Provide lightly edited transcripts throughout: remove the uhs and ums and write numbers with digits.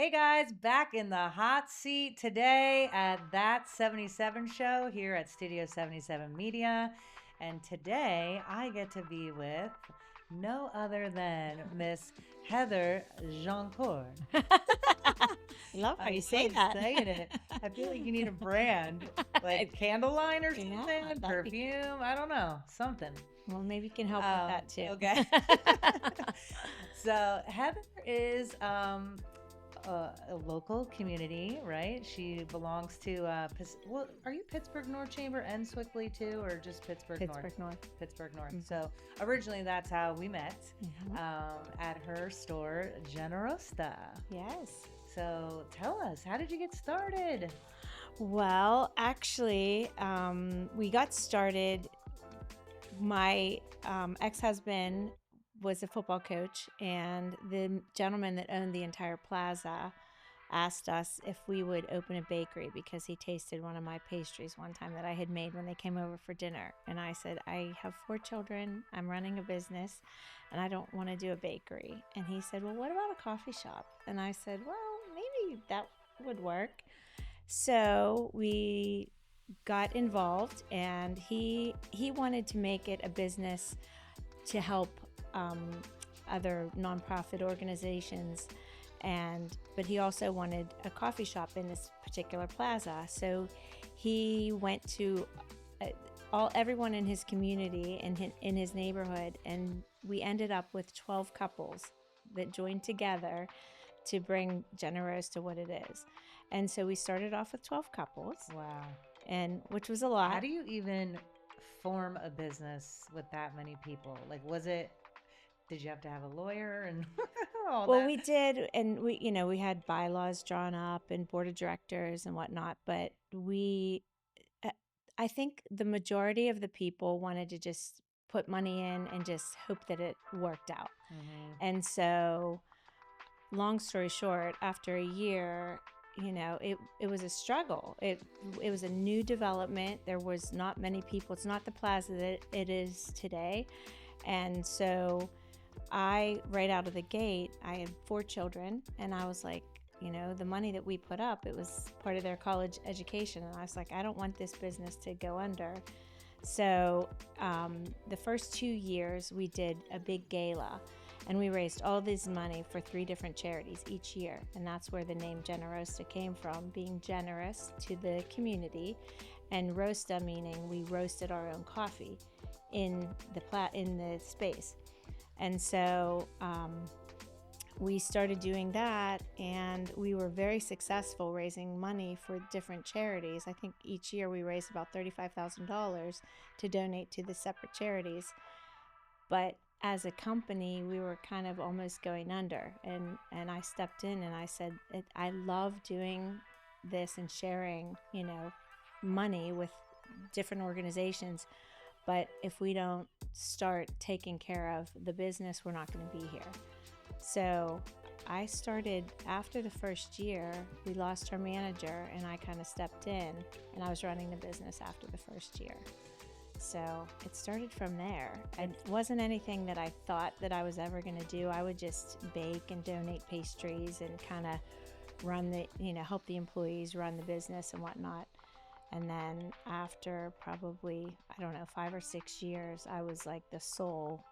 Hey guys, back in the hot seat today at That 77 Show here at Studio 77 Media. And today I get to be with no other than Miss Heather Jeanc. Love how I'm you so say that. saying it. I feel like you need a brand, like candle line or Yeah, something, that'd be perfume. I don't know, something. well. Maybe you can help with that too. Okay. So Heather is a local community, right? She belongs to well, are you Pittsburgh North Chamber and Swickley too, or just Pittsburgh North? Pittsburgh North. Pittsburgh North. Mhm. So originally that's how we met, Mhm. at her store, Generoasta. Yes. So tell us, how did you get started? Well, actually, we got started. My ex-husband was a football coach, and the gentleman that owned the entire plaza asked us if we would open a bakery because he tasted one of my pastries one time that I had made when they came over for dinner. And I said, I have 4 children, I'm running a business, and I don't want to do a bakery. And he said, well, what about a coffee shop? And I said, well, maybe that would work. So we got involved, and he wanted to make it a business to help other nonprofit organizations, but he also wanted a coffee shop in this particular plaza. So he went to everyone in his community and in his neighborhood, and we ended up with 12 couples that joined together to bring Generoast to what it is. And so we started off with 12 couples. Wow. And which was a lot. How do you even form a business with that many people? Like, did you have to have a lawyer and all Well, that? we did, and we had bylaws drawn up and board of directors and whatnot, but I think the majority of the people wanted to just put money in and just hope that it worked out. Mhm. And so, long story short, after a year, it was a struggle. It was a new development. There was not many people. It's not the plaza that it is today. And so right out of the gate, I had 4 children, and I was like, the money that we put up, it was part of their college education. And I was like, I don't want this business to go under. So the first 2 years, we did a big gala, and we raised all this money for 3 different charities each year. And that's where the name Generoasta came from, being generous to the community, and roasta meaning we roasted our own coffee in the space. And so we started doing that, and we were very successful raising money for different charities. I think each year we raised about $35,000 to donate to the separate charities. But as a company, we were kind of almost going under, and I stepped in and I said, I love doing this and sharing, money with different organizations. But if we don't start taking care of the business, we're not going to be here. So I started after the first year. We lost our manager, and I kind of stepped in, and I was running the business after the first year. So it started from there. It wasn't anything that I thought that I was ever going to do. I would just bake and donate pastries and kind of help the employees run the business and whatnot. And then after probably, 5 or 6 years, I was like the sole,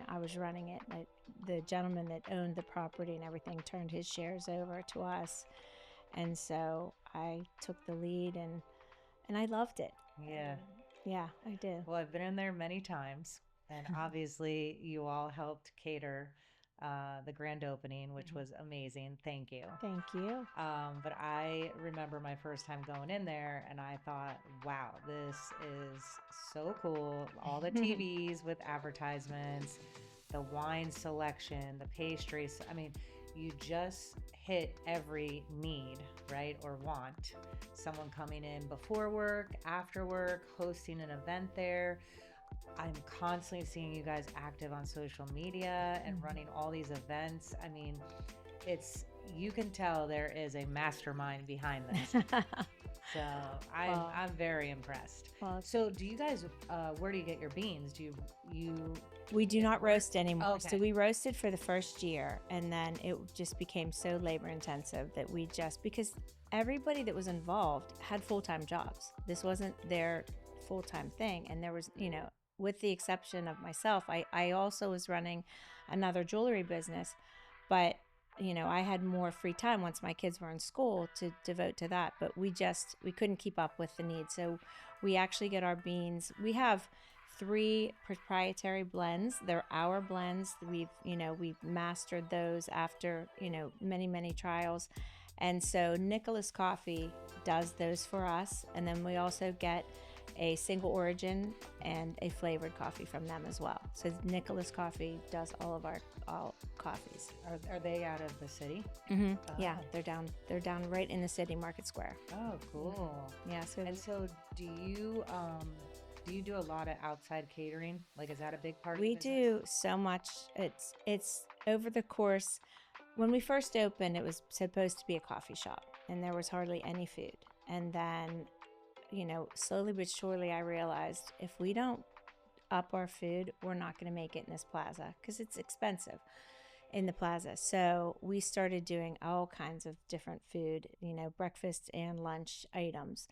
I was running it. The gentleman that owned the property and everything turned his shares over to us. And so I took the lead, and I loved it. Yeah. Yeah, I did. Well, I've been in there many times, and obviously you all helped cater the grand opening, which was amazing. Thank you. Thank you. But I remember my first time going in there, and I thought, wow, this is so cool. All the TVs with advertisements, the wine selection, the pastries. I mean, you just hit every need, right? Or want. Someone coming in before work, after work, hosting an event there. I'm constantly seeing you guys active on social media and running all these events. I mean, you can tell there is a mastermind behind this. So I'm Well, I'm very impressed. well, So do you guys? Where do you get your beans? Do you we do not import? roast anymore. Okay. So we roasted for the first year, and then it just became so labor intensive that we just, because everybody that was involved had full-time jobs. This wasn't their full-time thing. And there was, with the exception of myself, I also was running another jewelry business, but I had more free time once my kids were in school to devote to that. But we couldn't keep up with the need. So we actually get our beans. We have 3 proprietary blends. They're our blends. We've mastered those after, many trials. And so Nicholas Coffee does those for us. And then we also get a single origin and a flavored coffee from them as well. So Nicholas Coffee does all coffees. Are they out of the city? Mm-hmm. Oh. Yeah, they're down right in the city market square. Oh, cool. Yeah. So And so do you do a lot of outside catering? Like, is that a big part of we the do so much. It's over the course. When we first opened, it was supposed to be a coffee shop, and there was hardly any food. And then, slowly but surely, I realized if we don't up our food, we're not going to make it in this plaza because it's expensive in the plaza. So we started doing all kinds of different food, breakfast and lunch items.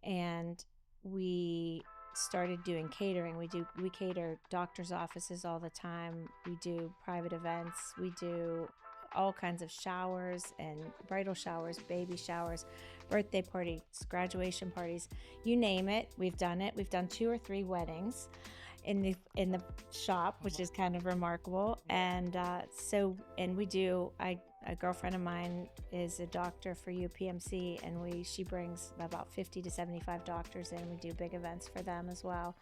And we started doing catering. We cater doctors' offices all the time. We do private events. We do all kinds of showers and bridal showers, baby showers, birthday parties, graduation parties, you name it. We've done it. We've done 2 or 3 weddings in the shop, which is kind of remarkable. And a girlfriend of mine is a doctor for UPMC, and she brings about 50 to 75 doctors in. We do big events for them as well.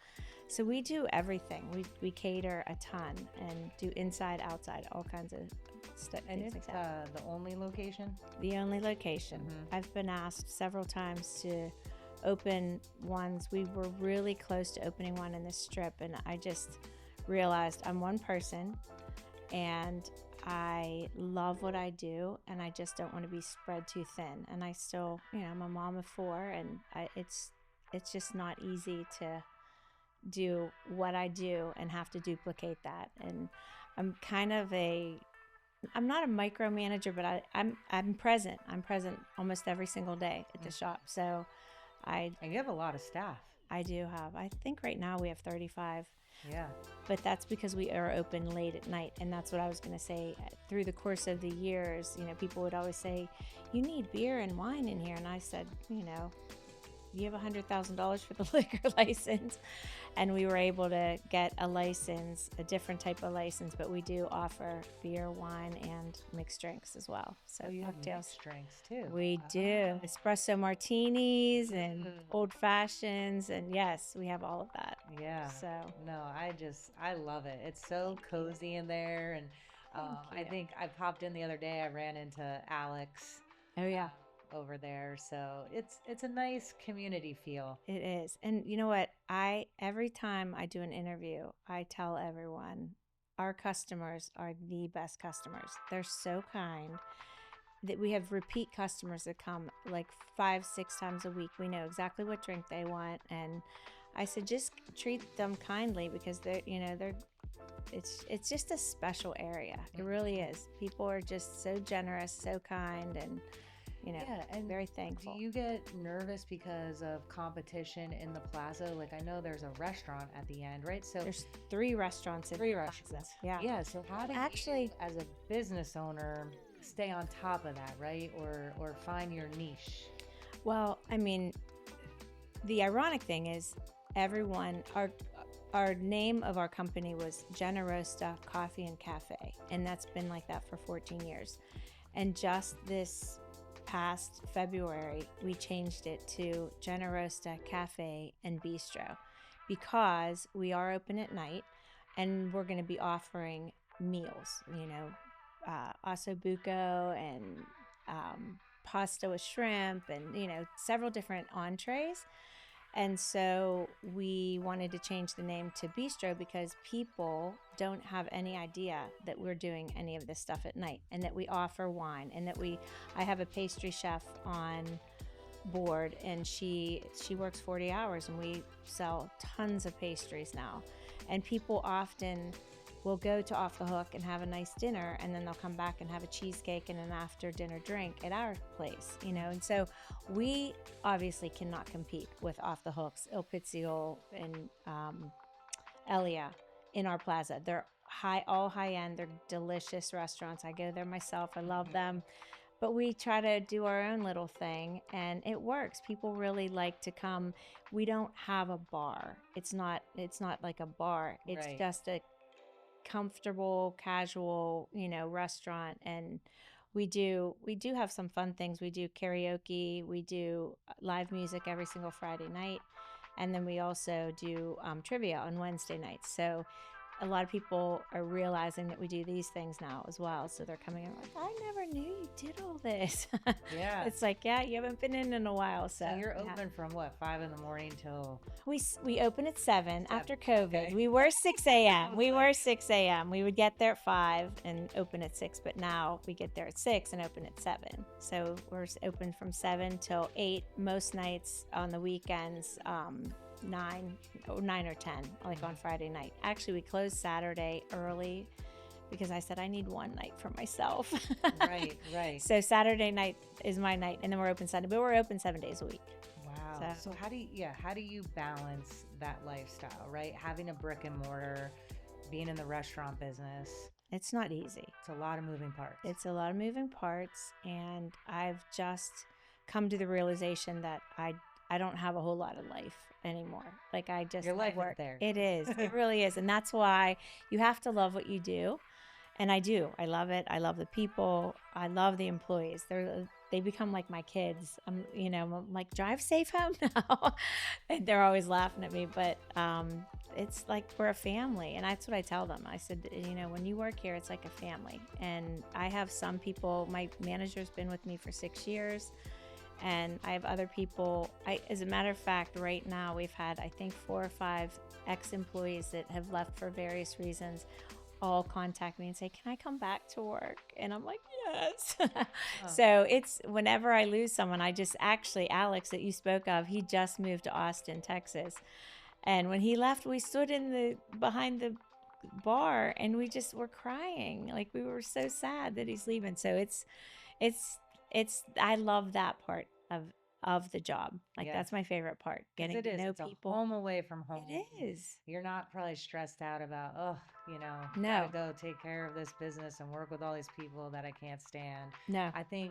So we do everything. We cater a ton and do inside, outside, all kinds of stuff. And it's the only location? The only location. Mm-hmm. I've been asked several times to open ones. We were really close to opening one in the Strip, and I just realized I'm one person and I love what I do, and I just don't want to be spread too thin. And I still, I'm a mom of 4, and it's just not easy to do what I do and have to duplicate that. And I'm not a micromanager, but I'm present. I'm present almost every single day at the shop. So And you have a lot of staff. I do have. I think right now we have 35. Yeah. But that's because we are open late at night. And that's what I was going to say. Through the course of the years, people would always say, you need beer and wine in here. And I said, you have $100,000 for the liquor license. And we were able to get a license, a different type of license, but we do offer beer, wine, and mixed drinks as well. So you have cocktails. mixed drinks too. We do. Espresso martinis and old fashions. And yes, we have all of that. Yeah. So no, I love it. It's so cozy in there. And I think I popped in the other day. I ran into Alex. Oh yeah. Over there, so it's a nice community feel. It is. And you know what, every time I do an interview, I tell everyone our customers are the best customers. They're so kind that we have repeat customers that come like 5-6 times a week. We know exactly what drink they want, and I said just treat them kindly because it's just a special area. It really is. People are just so generous, so kind, and and very thankful. Do you get nervous because of competition in the plaza? Like, I know there's a restaurant at the end, right? So there's 3 restaurants in the plaza. Yeah. So how do you, as a business owner, stay on top of that, right? Or find your niche? Well, I mean, the ironic thing is our name of our company was Generoasta Coffee and Cafe, and that's been like that for 14 years. And just this past February, we changed it to Generoasta Cafe and Bistro because we are open at night and we're going to be offering meals, ossobuco and pasta with shrimp and, several different entrees. And so we wanted to change the name to Bistro because people don't have any idea that we're doing any of this stuff at night, and that we offer wine, and that I have a pastry chef on board, and she works 40 hours, and we sell tons of pastries now. And people often will go to Off the Hook and have a nice dinner, and then they'll come back and have a cheesecake and an after dinner drink at our place, and so we obviously cannot compete with Off the Hooks, Il Pizzio, and Elia in our plaza. They're all high end. They're delicious restaurants. I go there myself. I love them. But we try to do our own little thing, and it works. People really like to come. We don't have a bar. It's not like a bar. It's Right. just a comfortable, casual, restaurant. And we do have some fun things. We do karaoke. We do live music every single Friday night. And then we also do trivia on Wednesday nights. So a lot of people are realizing that we do these things now as well. So they're coming in like, I never knew you did all this. Yeah. It's like, yeah, you haven't been in a while. So you're open from what, 5 in the morning till? We open at 7 after COVID. Okay. We were 6 a.m. We were 6 a.m. We would get there at 5 and open at 6, but now we get there at 6 and open at 7. So we're open from 7 till 8 most nights. On the weekends, 9 or 10, like on Friday night. Actually, we closed Saturday early because I said I need one night for myself. Right. So Saturday night is my night, and then we're open Sunday, but we're open 7 days a week. Wow. So how do you balance that lifestyle, right? Having a brick and mortar, being in the restaurant business. It's not easy. It's a lot of moving parts. It's a lot of moving parts, and I've just come to the realization that I don't have a whole lot of life anymore. Like I just Your life work. is there. It is. It really is. And that's why you have to love what you do. And I do. I love it. I love the people. I love the employees. They become like my kids. I'm like, drive safe home now. And they're always laughing at me, but it's like we're a family. And that's what I tell them. I said, when you work here, it's like a family. And I have some people, my manager's been with me for 6 years. And I have other people. As a matter of fact, right now we've had, I think, 4 or 5 ex-employees that have left for various reasons all contact me and say, can I come back to work? And I'm like, yes. So it's whenever I lose someone, Alex that you spoke of, he just moved to Austin, Texas. And when he left, we stood behind the bar and we just were crying. Like we were so sad that he's leaving. So I love that part of the job. Like that's my favorite part. Getting to know people. A home away from home. It is. You're not probably stressed out about, no, gotta go take care of this business and work with all these people that I can't stand. No. I think,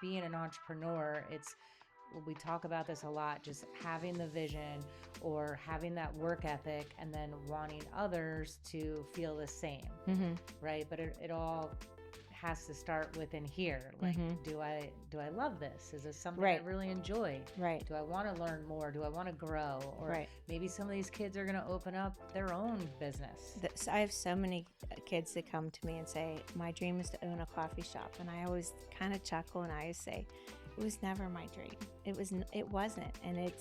being an entrepreneur, we talk about this a lot, just having the vision or having that work ethic and then wanting others to feel the same. Mm-hmm. Right? But it all has to start within here. Like, do I love this? Is this something I really enjoy? Right. Do I want to learn more? Do I want to grow? Or maybe some of these kids are going to open up their own business. I have so many kids that come to me and say, my dream is to own a coffee shop. And I always kind of chuckle and I always say, it was never my dream. It wasn't. And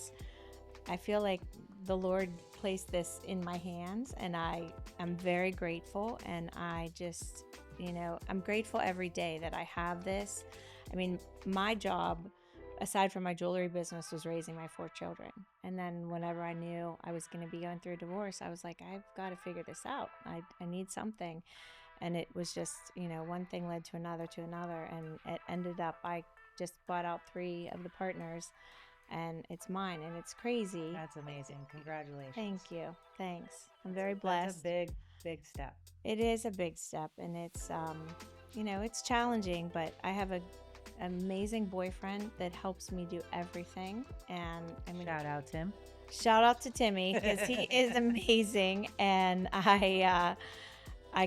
I feel like the Lord placed this in my hands, and I am very grateful. And I just, I'm grateful every day that I have this. I mean, my job, aside from my jewelry business, was raising my 4 children. And then whenever I knew I was going to be going through a divorce, I was like, I've got to figure this out. I need something. And it was just, one thing led to another. And it ended up, I just bought out 3 of the partners, and it's mine, and it's crazy. That's amazing. Congratulations. Thank you. Thanks. I'm very blessed. That's a big step. It is a big step, and it's, it's challenging, but I have an amazing boyfriend that helps me do everything. And shout out Tim. Shout out to Timmy, because he is amazing, and I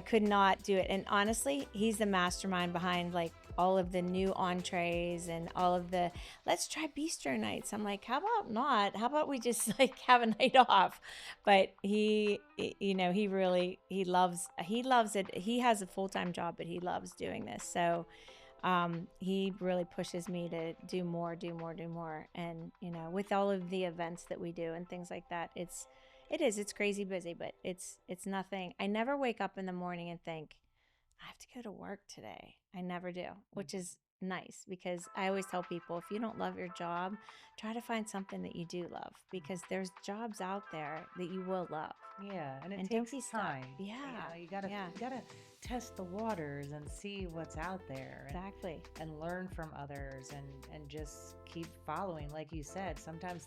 could not do it. And honestly, he's the mastermind behind like all of the new entrees and all of the, let's try bistro nights. I'm like, how about not? How about we just like have a night off? But he loves it. He has a full-time job, but he loves doing this. So he really pushes me to do more. And, with all of the events that we do and things like that, it's crazy busy, but it's nothing. I never wake up in the morning and think, I have to go to work today. I never do, which is nice, because I always tell people, if you don't love your job, try to find something that you do love, because there's jobs out there that you will love. Yeah, and it And don't takes be stuck. time. Yeah. You gotta Yeah. you gotta test the waters and see what's out there, Exactly. and learn from others, and just keep following. Like you said, sometimes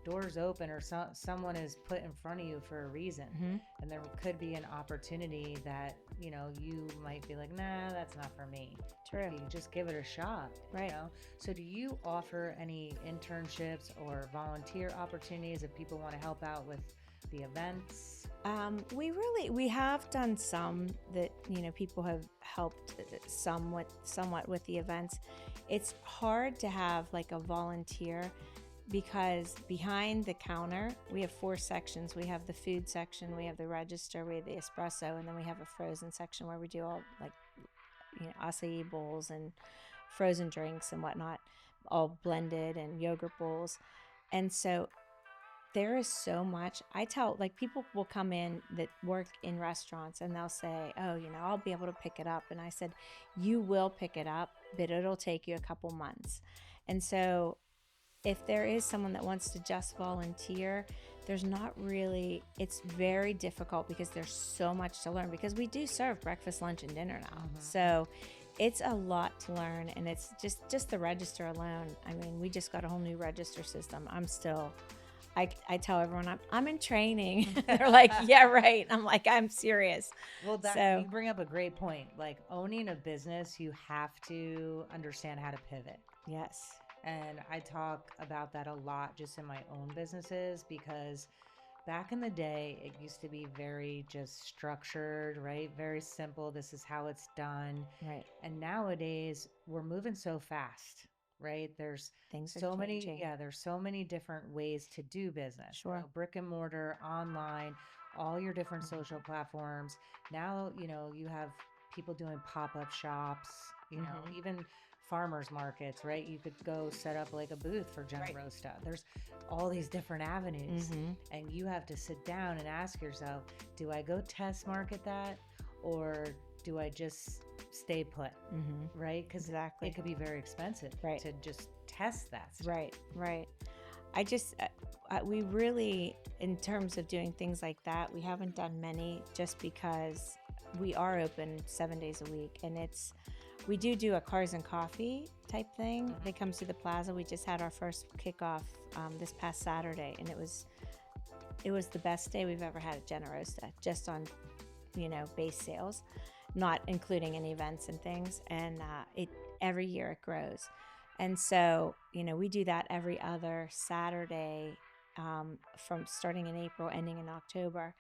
doors open, or someone is put in front of you for a reason, Mm-hmm. and there could be an opportunity that you might be like, nah, that's not for me. True. You just give it a shot. Right. So do you offer any internships or volunteer opportunities if people want to help out with the events? We have done some that, people have helped somewhat with the events. It's hard to have like a volunteer, because behind the counter, we have 4 sections. We have the food section, we have the register, we have the espresso, and then we have a frozen section where we do all like, acai bowls and frozen drinks and whatnot, all blended, and yogurt bowls. And so there is so much. I tell, like, people will come in that work in restaurants and they'll say, oh, I'll be able to pick it up. And I said, you will pick it up, but it'll take you a couple months. And so if there is someone that wants to just volunteer, it's very difficult, because there's so much to learn, because we do serve breakfast, lunch, and dinner now. Mm-hmm. So it's a lot to learn, and it's just the register alone. I mean, we just got a whole new register system. I tell everyone I'm in training. They're like, yeah, right. I'm like, I'm serious. Well, you bring up a great point. Like, owning a business, you have to understand how to pivot. Yes. And I talk about that a lot just in my own businesses, because back in the day, it used to be very just structured, right? Very simple. This is how it's done. Right. And nowadays, we're moving so fast, right? There's Things are so changing. there's so many different ways to do business. Sure. Brick and mortar, online, all your different social platforms. Now, you have people doing pop-up shops, even farmers markets, right? You could go set up like a booth for Generoasta. Right. There's all these different avenues, and you have to sit down and ask yourself, do I go test market that, or do I just stay put? Right? Because it could be very expensive to just test that stuff. Right. I just, we really, in terms of doing things like that, we haven't done many, just because we are open 7 days a week, and we do a cars and coffee type thing that comes to the plaza. We just had our first kickoff this past Saturday, and it was the best day we've ever had at Generoasta, just on base sales, not including any events and things. And every year it grows, and so we do that every other Saturday, from starting in April, ending in October.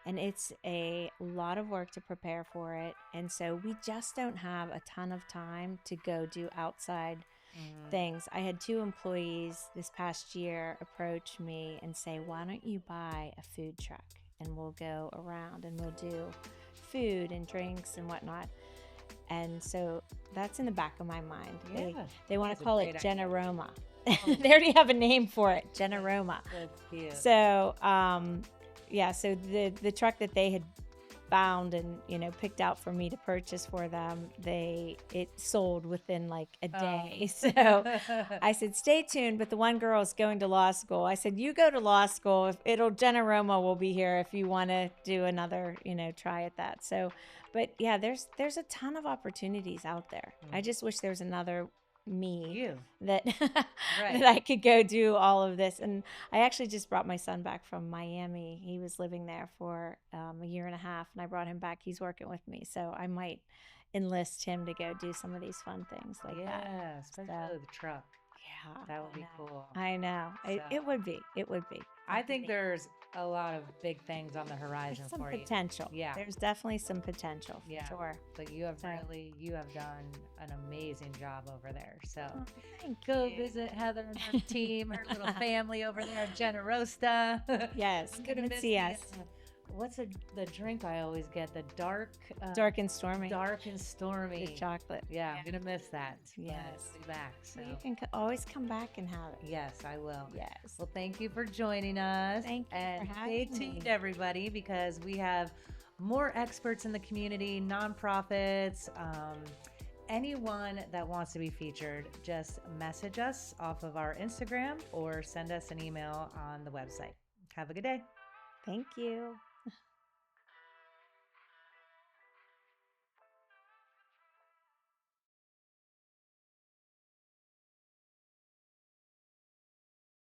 And it's a lot of work to prepare for it. And so we just don't have a ton of time to go do outside things. I had 2 employees this past year approach me and say, why don't you buy a food truck, and we'll go around and we'll do food and drinks and whatnot. And so that's in the back of my mind. Yeah, they want to call it Generoma. Oh. They already have a name for it, Generoma. That's cute. So, so the truck that they had found and picked out for me to purchase for them, it sold within like a day. So I said, stay tuned. But the one girl is going to law school. I said, you go to law school. Generoma will be here if you want to do another try at that. So, but yeah, there's a ton of opportunities out there. I just wish there was another me that that I could go do all of this. And I actually just brought my son back from Miami. He was living there for a year and a half, and I brought him back. He's working with me, so I might enlist him to go do some of these fun things like that. Yeah, especially the truck. Yeah, that would be cool. I know. It would be. I think there's a lot of big things on the horizon for you. Some potential. Yeah. There's definitely some potential. For sure. But you have done an amazing job over there. So go visit Heather and her team, her little family over there at Generoasta. Yes. Come and see us. What's the drink I always get? The dark and stormy. Dark and stormy. The chocolate. Yeah, I'm gonna miss that. Yes. Be back. So you can always come back and have it. Yes, I will. Yes. Well, thank you for joining us. Thank you and for having stay tuned, me. everybody, because we have more experts in the community, nonprofits, anyone that wants to be featured, just message us off of our Instagram or send us an email on the website. Have a good day. Thank you.